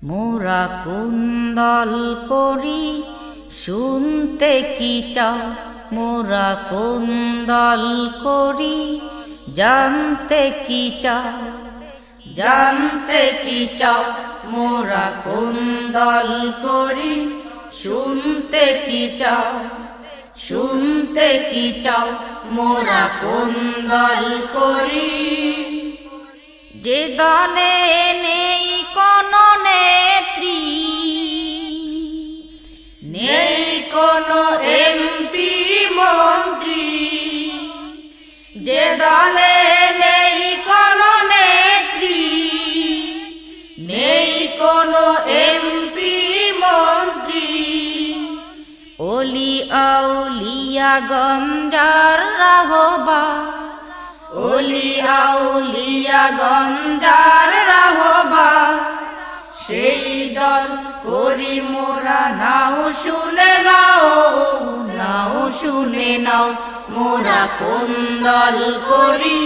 মোরা কুন্দল করি শুনতে কি চাও, মোরা কুন্দল করি জানতে কি চাও, জানতে কি চাও। মোরা কুন্দল করি শুনতে কি চাও, শুনতে কি চাও। মোরা কুন্দল করি যে দলে নেই কোনো নেত্রী, নেই কোনো এমপি মন্ত্রী, যে দলে নেই কোনো নেত্রী, নেই কোনো এমপি মন্ত্রী। ওলি আউলিয়া গঞ্জার রাহবার, ওলি আউলিয়া গঞ্জার রাহবার, সেই দল করি মোরা। নাও শুনে নাও, নাও শুনে নাও। মোরা কোন দল করি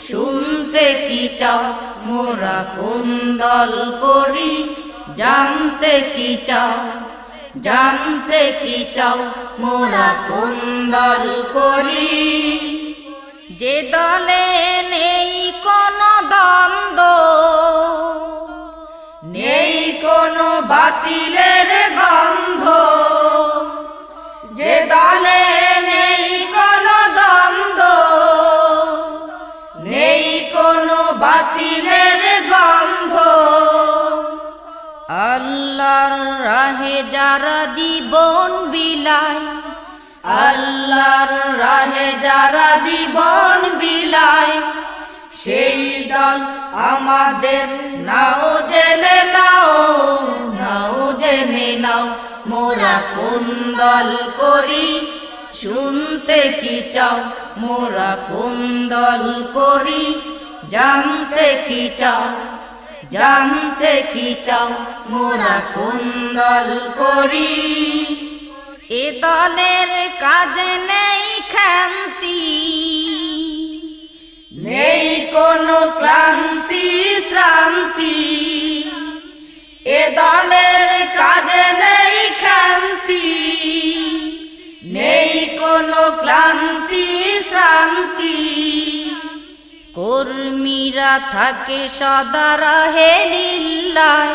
শুনতে কি চাও, মোরা কোন দল করি জানতে কি চাও, জানতে কি চাও। মোরা কোন দল করি যে দলে নেই কোনো দ্বন্দ্ব, নেই কোনো বাতিলের গন্ধ, যে দলে নেই কোনো দ্বন্দ্ব, নেই কোনো বাতিলের গন্ধ। আল্লাহর রাহে যারা জীবন বিলায়, আল্লাহর রাহে যারা জীবন বিলায়, সেই দল আমাদের। নাও জেনে নাও, নাও জেনে নাও। মোরা কোন দল করি শুনতে কি চাও, মোরা কোন দল করি জানতে কি চাও, জানতে কি চাও। মোরা কোন দল করি এ দলের কাজে নেই ক্ষান্তি, নেই কোনো ক্লান্তি শ্রান্তি, এ দলের কাজে নেই ক্ষান্তি, নেই কোনো ক্লান্তি শ্রান্তি। কর্মীরা থাকে সদা রাহে লিল্লাহ,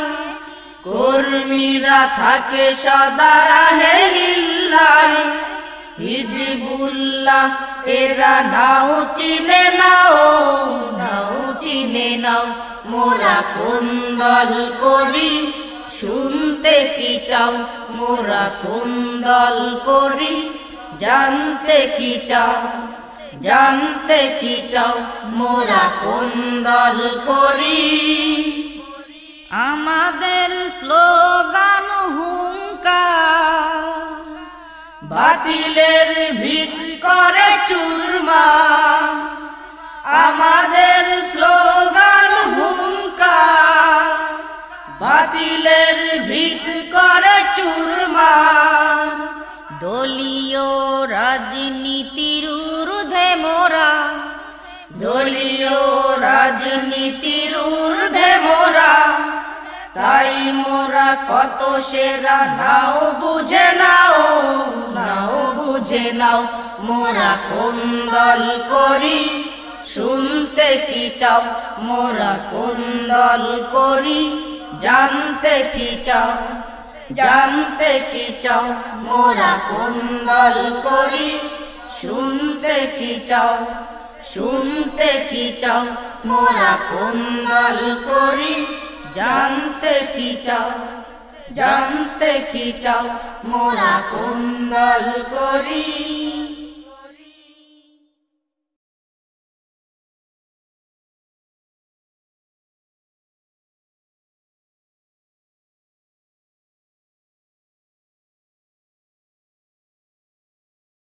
কর্মীরা থাকে সদা রাহে লিল্লাহ। হিজবুল্লাহ এরা নাও চিনে নাও, নাও চিনে নাও। মোরা কোন দল করি শুনতে কি চাও, মোরা কোন দল করি জানতে কি চাও, জানতে কি চাও। মোরা কোন দল করি আমাদের স্লোগান হুঙ্কার, বাতিলের ভিত করে চুরমার। আমাদের স্লোগান হুঙ্কার, বাতিলের ভিত করে চুরমার। দলীয় রাজনীতির ঊর্ধ্বে মোরা, দলীয় রাজনীতির ঊর্ধ্বে মোরা। তাই মোরা কত সেরা। নাও বুঝে নাও, নাও বুঝে নাও। মোরা কোন দল করি শুনতে কি চাও, মোরা কোন দল করি জানতে কি চাও, জানতে কি চাও। মোরা কোন দল করি শুনতে কি চাও, শুনতে কি চাও। মোরা কোন দল করি জানতে কি চাও, জানতে কি চাও। মোরা কোন দল করি।